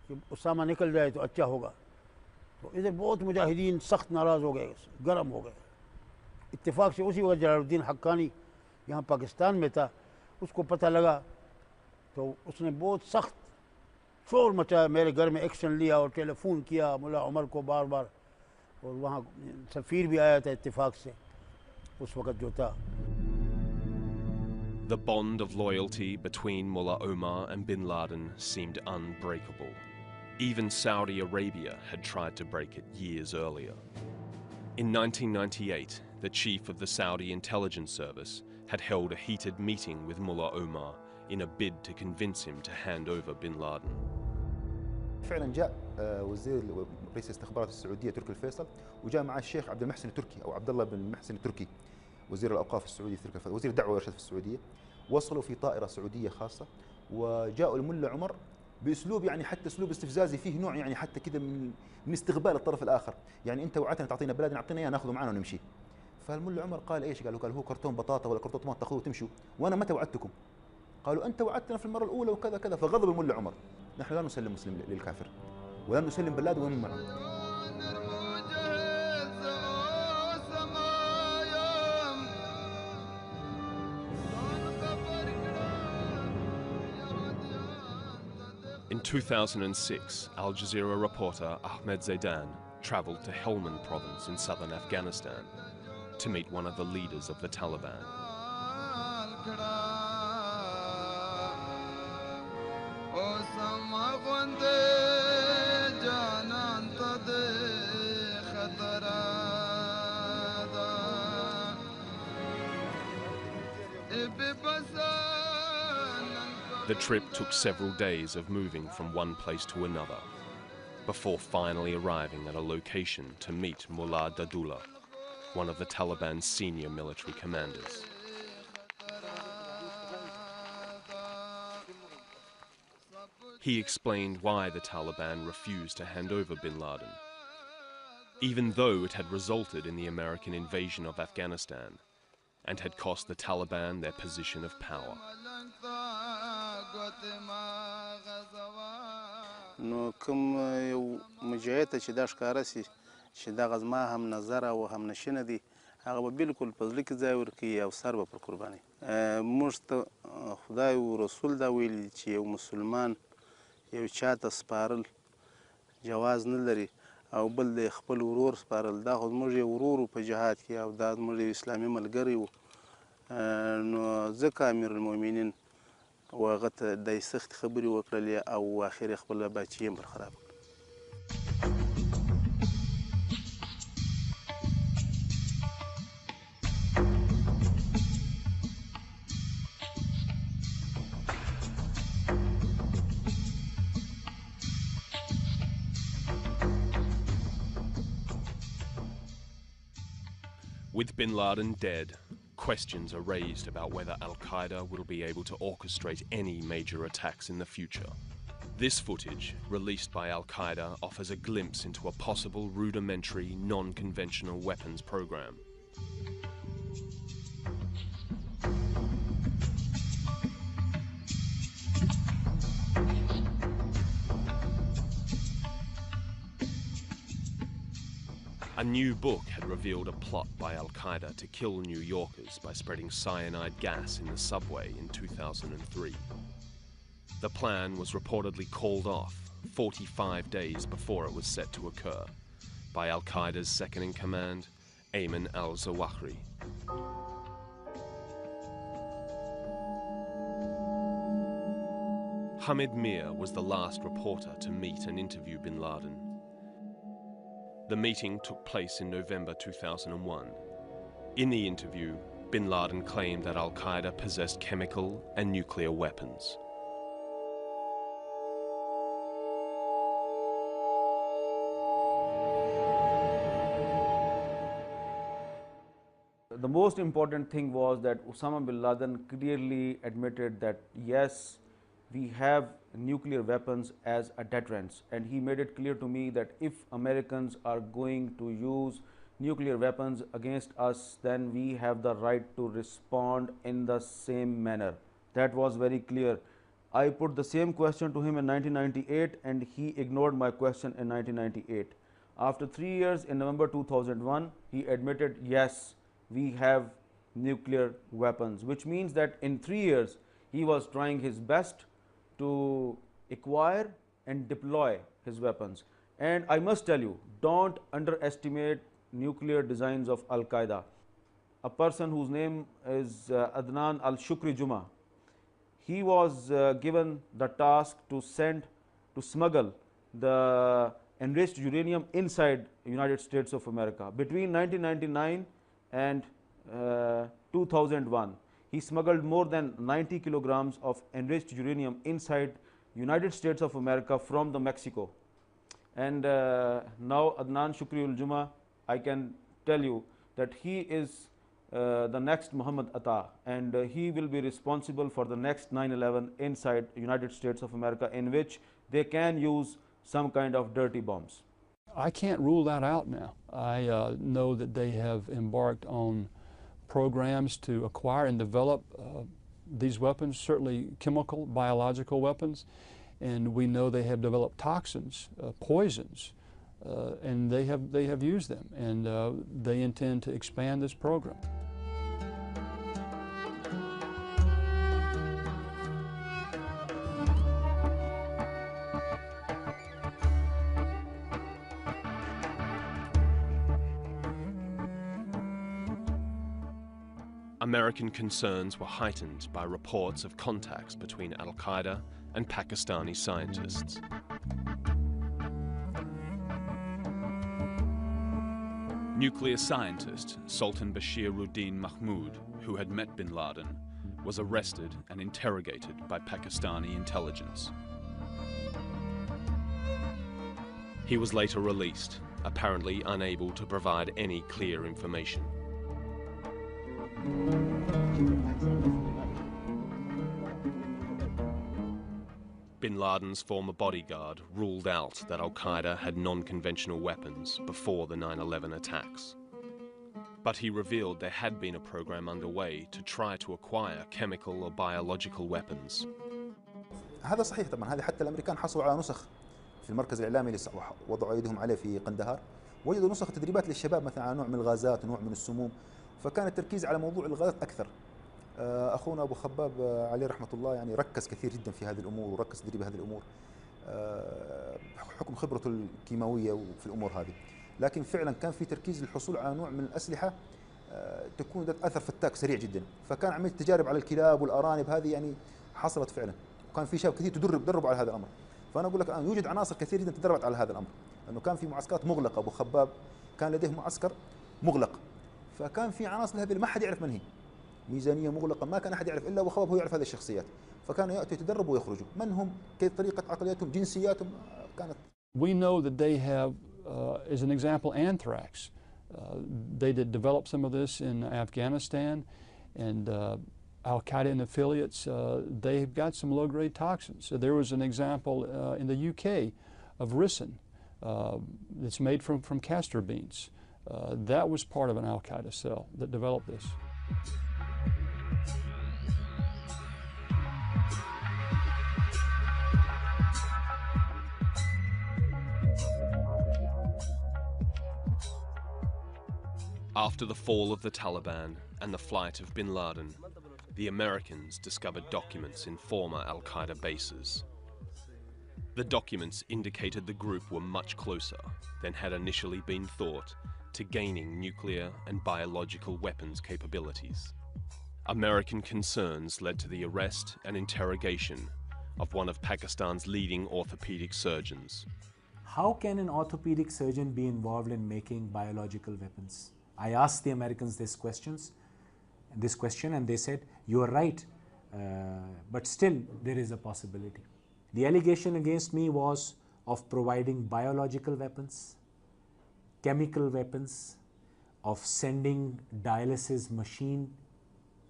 कि उसामा निकल जाए तो अच्छा होगा। तो इधर बहुत मुजाहिदीन सख्त नाराज़ हो गए, गर्म हो गए। इत्तेफाक से उसी वक्त जलालुद्दीन हक्कानी यहाँ पाकिस्तान में था, उसको पता लगा तो उसने बहुत सख्त शोर मचाया, मेरे घर में एक्शन लिया और टेलीफोन किया मुल्ला उमर को बार बार, और वहाँ सफ़ीर भी आया था इत्तेफाक से उस वक़्त जो था। The bond of loyalty between Mullah Omar and bin Laden seemed unbreakable. Even Saudi Arabia had tried to break it years earlier. In 1998, the chief of the Saudi intelligence service had held a heated meeting with Mullah Omar in a bid to convince him to hand over bin Laden. فعلا جاء وزير رئيس الاستخبارات السعوديه تركي الفيصل، وجاء مع الشيخ عبد المحسن التركي او عبد الله بن المحسن التركي وزير الاوقاف السعودي في تركيا، وزير الدعوه والارشاد في السعوديه. وصلوا في طائره سعوديه خاصه وجاءوا الملا عمر باسلوب يعني حتى اسلوب استفزازي فيه نوع يعني حتى كذا من استغبال الطرف الاخر، يعني انت وعدتنا تعطينا بلد نعطينا اياه ناخذه معنا ونمشي. فالملا عمر قال ايش؟ قال هو كرتون بطاطا ولا كرتون طماط تاخذوه وتمشوا، وانا متى وعدتكم؟ قالوا انت وعدتنا في المره الاولى وكذا كذا. فغضب الملا عمر، نحن لا نسلم مسلم للكافر ولن نسلم بلاد ومن معه. In 2006, Al Jazeera reporter Ahmed Zaidan traveled to Helmand province in southern Afghanistan to meet one of the leaders of the Taliban. The trip took several days of moving from one place to another, before finally arriving at a location to meet Mullah Dadullah, one of the Taliban's senior military commanders. He explained why the Taliban refused to hand over bin Laden, even though it had resulted in the American invasion of Afghanistan and had cost the Taliban their position of power. نو کوم یو مجاهد چې دا ښکاره سي چې دغه زما هم نظر او هم نشینه دي، هغه به بالکل په زړه کې ځای ورکوي او سر به پر قرباني. موږ ته خدای او رسول دا ویلي چې یو مسلمان یو چا ته سپارل جواز نه لري او بل د خپل ورور سپارل. دا خو زموږ یو ورور په جهاد کې او دا زموږ یو اسلامي ملګری و. نو ځکه امیر المؤمنین وهغه ته د سختې خبرې وکړلې او اخر یې خپله باچي یې برخراب کړه. With bin Laden dead, questions are raised about whether Al-Qaeda will be able to orchestrate any major attacks in the future. This footage, released by Al-Qaeda, offers a glimpse into a possible rudimentary, non-conventional weapons program. A new book had revealed a plot by Al-Qaeda to kill New Yorkers by spreading cyanide gas in the subway in 2003. The plan was reportedly called off 45 days before it was set to occur by Al-Qaeda's second-in-command, Ayman al-Zawahri. Hamid Mir was the last reporter to meet and interview bin Laden. The meeting took place in November 2001. In the interview, bin Laden claimed that Al-Qaeda possessed chemical and nuclear weapons. The most important thing was that Osama bin Laden clearly admitted that yes, we have nuclear weapons as a deterrent, and he made it clear to me that if Americans are going to use nuclear weapons against us, then we have the right to respond in the same manner. That was very clear. I put the same question to him in 1998 and he ignored my question in 1998. After 3 years, in November 2001, he admitted, yes, we have nuclear weapons, which means that in 3 years he was trying his best to acquire and deploy his weapons. And I must tell you, don't underestimate nuclear designs of Al Qaeda. A person whose name is Adnan al-Shukri Juma, he was given the task to smuggle the enriched uranium inside United States of America. Between 1999 and 2001, he smuggled more than 90 kilograms of enriched uranium inside United States of America from the Mexico. And now Adnan Shukri ul Juma, I can tell you that he is the next Muhammad Atta, and he will be responsible for the next 9/11 inside United States of America, in which they can use some kind of dirty bombs. I can't rule that out now. I know that they have embarked on programs to acquire and develop these weapons, certainly chemical, biological weapons, and we know they have developed toxins, poisons, and they have used them, and they intend to expand this program. American concerns were heightened by reports of contacts between Al-Qaeda and Pakistani scientists. Nuclear scientist Sultan Bashiruddin Mahmud, who had met bin Laden, was arrested and interrogated by Pakistani intelligence. He was later released, apparently unable to provide any clear information. Bin Laden's former bodyguard ruled out that Al-Qaeda had non-conventional weapons before the 9/11 attacks. But he revealed there had been a program underway to try to acquire chemical or biological weapons. هذا صحيح طبعا، هذه حتى الامريكان حصلوا على نسخ في المركز الاعلامي اللي وضعوا ايديهم عليه في قندهار، وجدوا نسخ تدريبات للشباب مثلا على نوع من الغازات ونوع من السموم، فكان التركيز على موضوع الغازات اكثر. اخونا ابو خباب عليه رحمه الله يعني ركز كثير جدا في هذه الامور وركز تدريب هذه الامور بحكم خبرته الكيماويه وفي الامور هذه، لكن فعلا كان في تركيز للحصول على نوع من الاسلحه تكون ذات اثر فتاك سريع جدا، فكان عمليه تجارب على الكلاب والارانب هذه يعني حصلت فعلا، وكان في شباب كثير تدربوا على هذا الامر. فانا اقول لك الان يوجد عناصر كثير جدا تدربت على هذا الامر، لانه كان في معسكرات مغلقه. ابو خباب كان لديه معسكر مغلق، فكان في عناصر هذه ما حد يعرف من هي، ميزانيه مغلقه، ما كان احد يعرف الا ابو خباب هو يعرف هذه الشخصيات، فكانوا ياتوا يتدربوا ويخرجوا، من هم، كيف طريقه عقلياتهم، جنسياتهم كانت. We know that they have, as an example, anthrax. They did develop some of this in Afghanistan, and Al-Qaeda and affiliates, they've got some low-grade toxins. So there was an example in the UK of ricin that's made from castor beans. That was part of an Al-Qaeda cell that developed this. After the fall of the Taliban and the flight of bin Laden, the Americans discovered documents in former Al-Qaeda bases. The documents indicated the group were much closer than had initially been thought to gaining nuclear and biological weapons capabilities. American concerns led to the arrest and interrogation of one of Pakistan's leading orthopedic surgeons. How can an orthopedic surgeon be involved in making biological weapons? I asked the Americans this question, and they said, you are right, but still there is a possibility. The allegation against me was of providing biological weapons, chemical weapons, of sending dialysis machine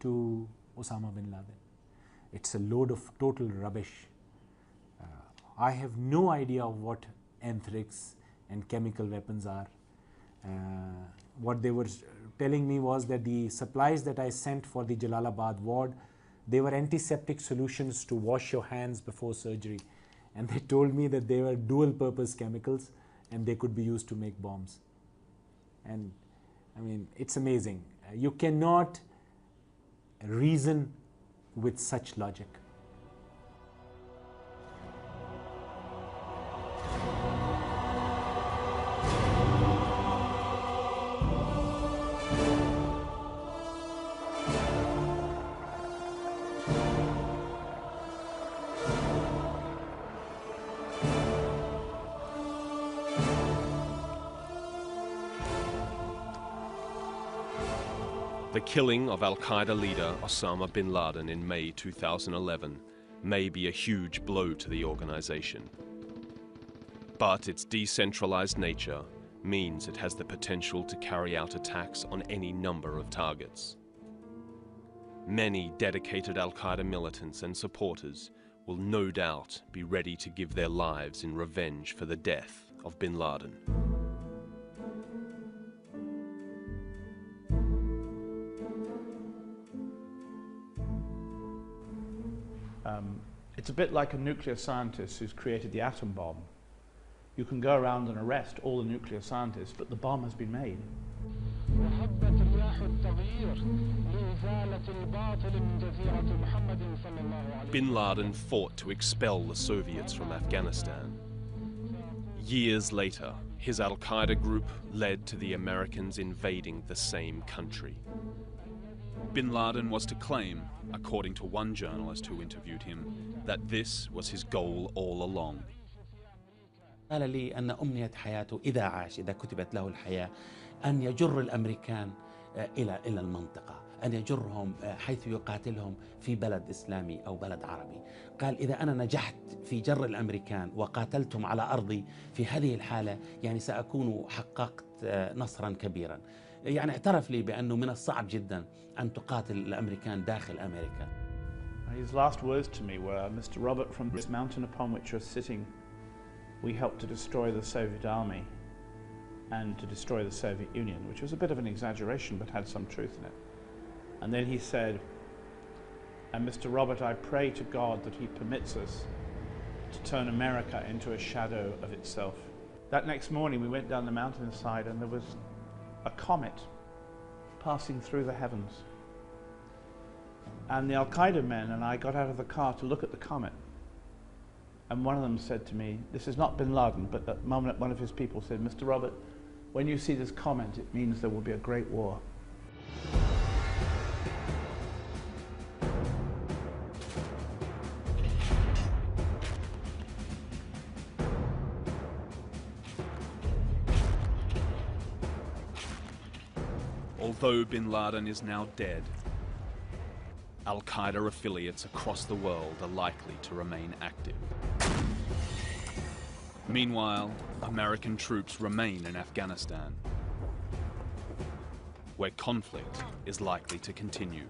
to Osama bin Laden. It's a load of total rubbish. I have no idea of what anthrax and chemical weapons are. What they were telling me was that the supplies that I sent for the Jalalabad ward, They were antiseptic solutions to wash your hands before surgery. And they told me that they were dual-purpose chemicals and they could be used to make bombs. And I mean, it's amazing. You cannot reason with such logic. The killing of Al-Qaeda leader Osama bin Laden in May 2011 may be a huge blow to the organization. But its decentralized nature means it has the potential to carry out attacks on any number of targets. Many dedicated Al-Qaeda militants and supporters will no doubt be ready to give their lives in revenge for the death of bin Laden. It's a bit like a nuclear scientist who's created the atom bomb. You can go around and arrest all the nuclear scientists, but the bomb has been made. Bin Laden fought to expel the Soviets from Afghanistan. Years later, his Al-Qaeda group led to the Americans invading the same country. Bin Laden was to claim, according to one journalist who interviewed him, that this was his goal all along. قال لي أن أمنية حياته إذا عاش، إذا كتبت له الحياة، أن يجر الأمريكان إلى المنطقة، أن يجرهم حيث يقاتلهم في بلد إسلامي أو بلد عربي. قال إذا أنا نجحت في جر الأمريكان وقاتلتهم على أرضي في هذه الحالة، يعني سأكون حققت نصرا كبيرا. يعني اعترف لي بأنه من الصعب جدا أن تقاتل الأمريكان داخل أمريكا. His last words to me were, Mr. Robert, from this mountain upon which you're sitting, we helped to destroy the Soviet army and to destroy the Soviet Union, which was a bit of an exaggeration but had some truth in it. And then he said, and Mr. Robert, I pray to God that he permits us to turn America into a shadow of itself. That next morning we went down the mountainside and there was a comet passing through the heavens. And the Al-Qaeda men and I got out of the car to look at the comet. And one of them said to me, this is not bin Laden, but at that moment one of his people said, Mr. Robert, when you see this comet, it means there will be a great war. Although bin Laden is now dead, Al-Qaeda affiliates across the world are likely to remain active. Meanwhile, American troops remain in Afghanistan, where conflict is likely to continue.